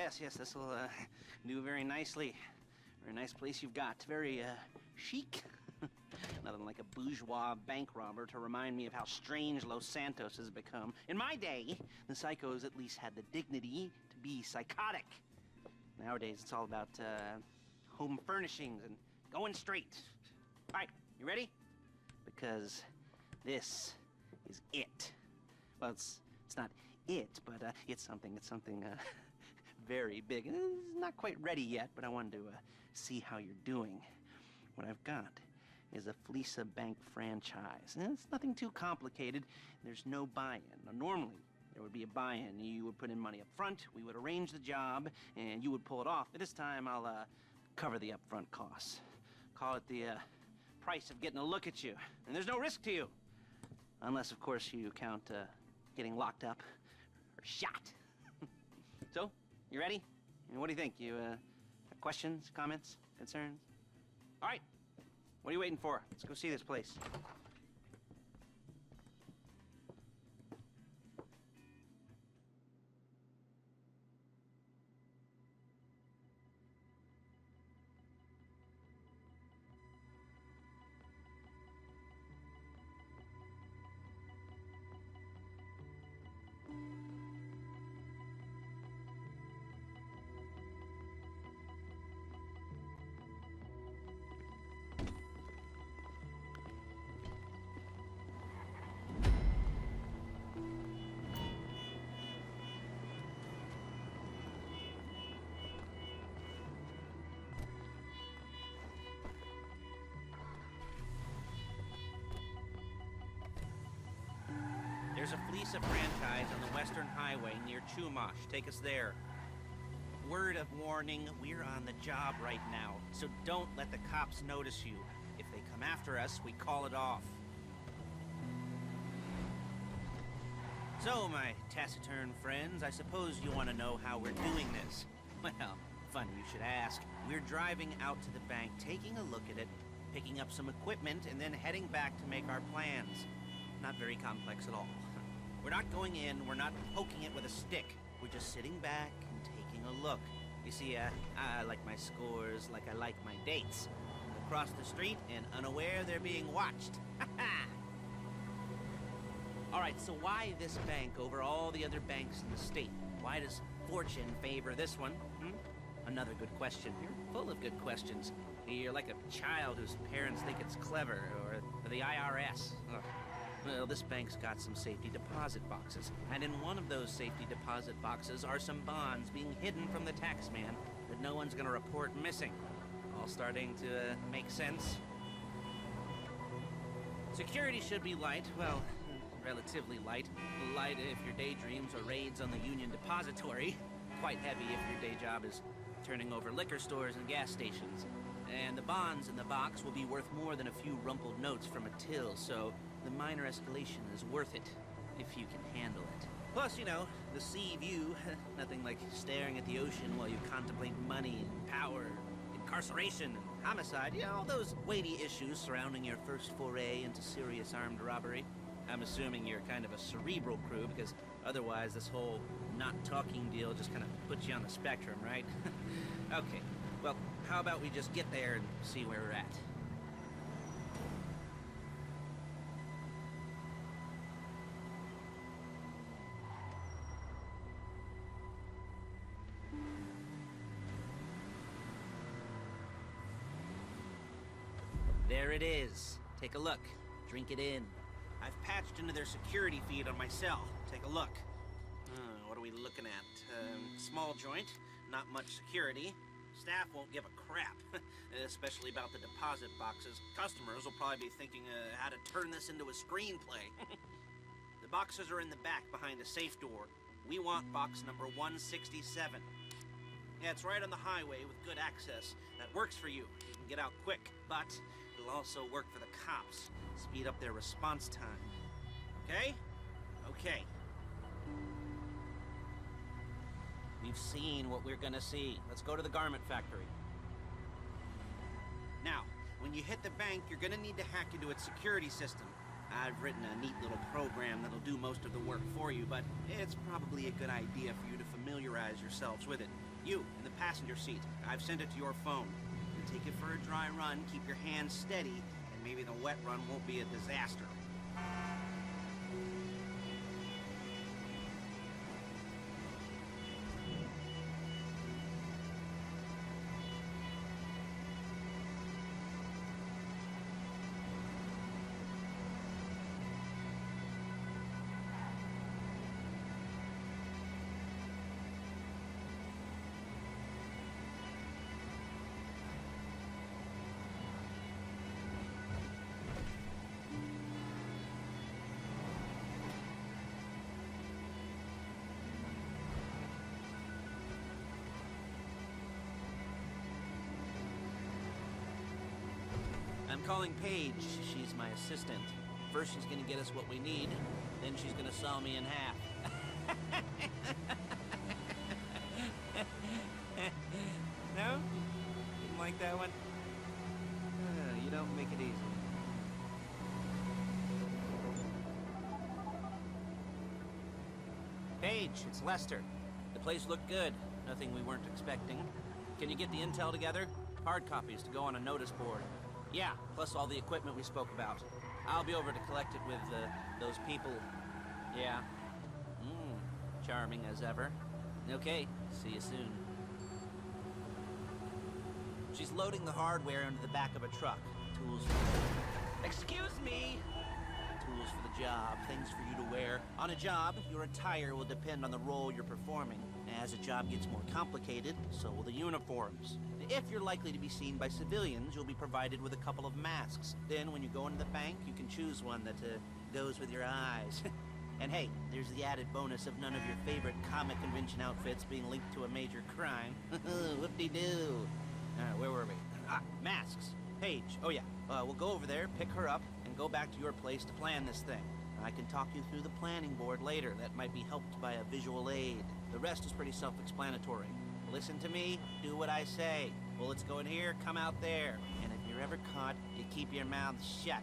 Yes, this will do very nicely. Very nice place you've got. Very chic. Nothing like a bourgeois bank robber to remind me of how strange Los Santos has become. In my day, the psychos at least had the dignity to be psychotic. Nowadays, it's all about home furnishings and going straight. All right, you ready? Because this is it. Well, it's not it, but it's something very big. It's not quite ready yet, but I wanted to see how you're doing. What I've got is a Flecca bank franchise. And it's nothing too complicated. There's no buy-in. Now, normally, there would be a buy-in. You would put in money up front, we would arrange the job, and you would pull it off. But this time, I'll cover the upfront costs. Call it the price of getting a look at you. And there's no risk to you. Unless, of course, you count getting locked up or shot. So, you ready? And what do you think? You have questions, comments, concerns? All right. What are you waiting for? Let's go see this place. There's a Flecca franchise on the Western Highway near Chumash. Take us there. Word of warning, we're on the job right now, so don't let the cops notice you. If they come after us, we call it off. So, my taciturn friends, I suppose you want to know how we're doing this. Well, funny you should ask. We're driving out to the bank, taking a look at it, picking up some equipment, and then heading back to make our plans. Not very complex at all. We're not going in, we're not poking it with a stick. We're just sitting back and taking a look. You see, I like my scores like I like my dates. Across the street and unaware they're being watched. All right, so why this bank over all the other banks in the state? Why does fortune favor this one? Another good question. You're full of good questions. You're like a child whose parents think it's clever, or the IRS. Ugh. Well, this bank's got some safety deposit boxes, and in one of those safety deposit boxes are some bonds being hidden from the taxman that no one's gonna report missing. All starting to make sense? Security should be light, well, relatively light. Light if your daydreams are raids on the Union Depository. Quite heavy if your day job is turning over liquor stores and gas stations. And the bonds in the box will be worth more than a few rumpled notes from a till, so the minor escalation is worth it, if you can handle it. Plus, you know, the sea view, nothing like staring at the ocean while you contemplate money and power, incarceration and homicide, you know, all those weighty issues surrounding your first foray into serious armed robbery. I'm assuming you're kind of a cerebral crew, because otherwise this whole not talking deal just kind of puts you on the spectrum, right? Okay, well, how about we just get there and see where we're at? There it is. Take a look. Drink it in. I've patched into their security feed on my cell. Take a look. What are we looking at? Small joint, not much security. Staff won't give a crap, especially about the deposit boxes. Customers will probably be thinking how to turn this into a screenplay. The boxes are in the back behind a safe door. We want box number 167. Yeah, it's right on the highway with good access. That works for you. You can get out quick, but it'll also work for the cops. Speed up their response time. Okay? Okay. We've seen what we're gonna see. Let's go to the garment factory. Now, when you hit the bank, you're gonna need to hack into its security system. I've written a neat little program that'll do most of the work for you, but it's probably a good idea for you to familiarize yourselves with it. You, in the passenger seat. I've sent it to your phone. You take it for a dry run, keep your hands steady, and maybe the wet run won't be a disaster. I'm calling Paige. She's my assistant. First she's gonna get us what we need, then she's gonna saw me in half. No? Didn't like that one? You don't make it easy. Paige, it's Lester. The place looked good. Nothing we weren't expecting. Can you get the intel together? Hard copies to go on a notice board. Yeah, plus all the equipment we spoke about. I'll be over to collect it with, those people. Yeah. Charming as ever. Okay, see you soon. She's loading the hardware into the back of a truck. Tools for... Excuse me! Tools for the job, things for you to wear. On a job, your attire will depend on the role you're performing. As a job gets more complicated, so will the uniforms. If you're likely to be seen by civilians, you'll be provided with a couple of masks. Then, when you go into the bank, you can choose one that goes with your eyes. And hey, there's the added bonus of none of your favorite comic convention outfits being linked to a major crime. Whoop-de-doo. Where were we? Masks. Paige. Oh yeah, we'll go over there, pick her up, and go back to your place to plan this thing. I can talk you through the planning board later. That might be helped by a visual aid. The rest is pretty self-explanatory. Listen to me, do what I say. Bullets go in here, come out there. And if you're ever caught, you keep your mouth shut.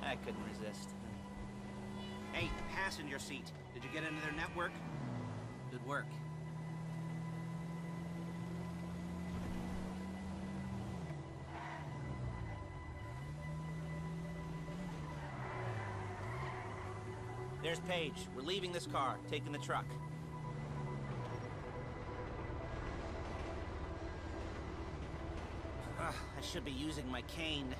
I couldn't resist. Hey, passenger seat. Did you get into their network? Good work. There's Paige. We're leaving this car, taking the truck. I should be using my cane.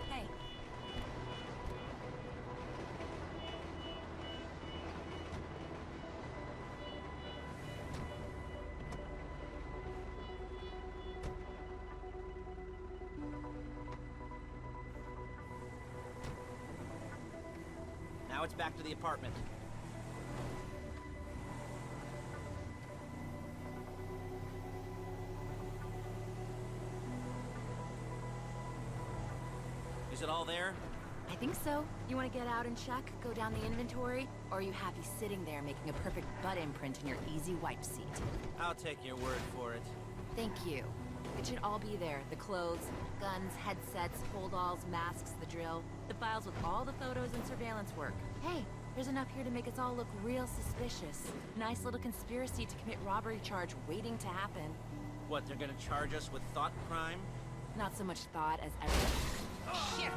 Hey. Now it's back to the apartment. Is it all there? I think so. You want to get out and check, go down the inventory, or are you happy sitting there making a perfect butt imprint in your easy wipe seat? I'll take your word for it. Thank you. It should all be there. The clothes, guns, headsets, holdalls, masks, the drill. The files with all the photos and surveillance work. Hey, there's enough here to make us all look real suspicious. Nice little conspiracy to commit robbery charge waiting to happen. What, they're gonna charge us with thought crime? Not so much thought as everything. Shit!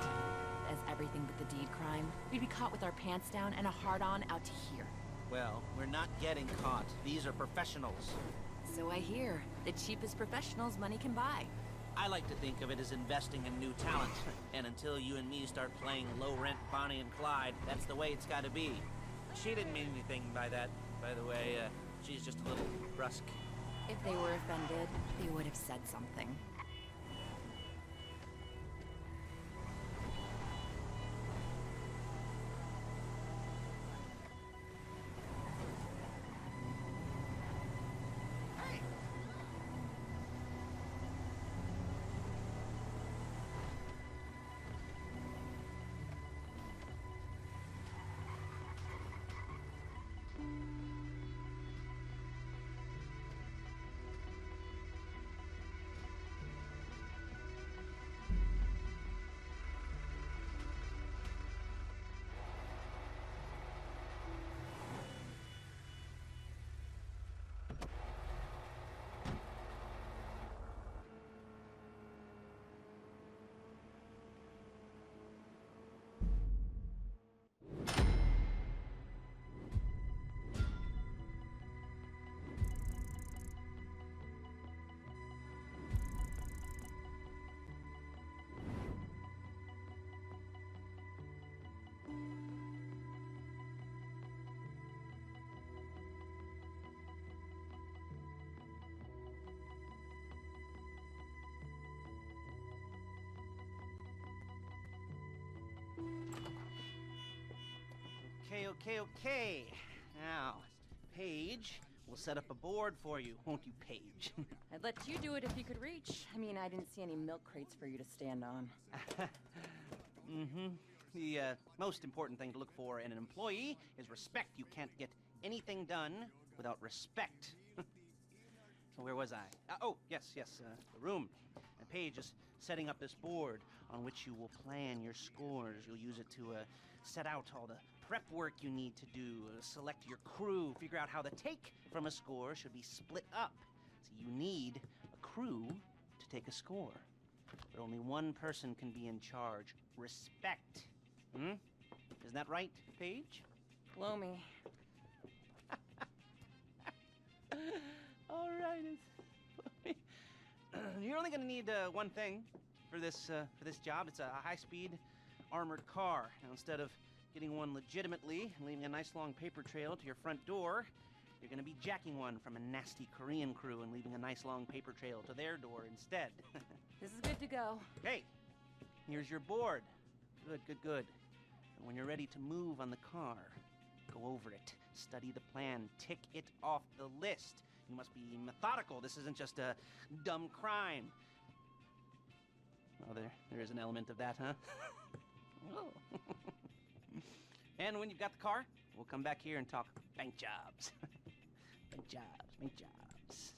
As everything but the deed crime. We'd be caught with our pants down and a hard-on out to here. Well, we're not getting caught. These are professionals. So I hear. The cheapest professionals money can buy. I like to think of it as investing in new talent. And until you and me start playing low-rent Bonnie and Clyde, that's the way it's gotta be. She didn't mean anything by that, by the way. She's just a little brusque. If they were offended, they would have said something. Okay. Now, Paige will set up a board for you, won't you, Paige? I'd let you do it if you could reach. I mean, I didn't see any milk crates for you to stand on. The most important thing to look for in an employee is respect. You can't get anything done without respect. So where was I? Oh, yes, the room. And Paige is setting up this board on which you will plan your scores. You'll use it to set out all the prep work you need to do, select your crew, figure out how the take from a score should be split up. So you need a crew to take a score. But only one person can be in charge. Respect. Isn't that right, Paige? Blow me. All right. You're only going to need one thing for this job. It's a high-speed armored car. Now, instead of getting one legitimately and leaving a nice long paper trail to your front door, you're going to be jacking one from a nasty Korean crew and leaving a nice long paper trail to their door instead. This is good to go. Hey, here's your board. Good. And when you're ready to move on the car, go over it, study the plan, tick it off the list. You must be methodical. This isn't just a dumb crime. Oh, there is an element of that, huh? Oh. And when you've got the car, we'll come back here and talk bank jobs. Bank jobs.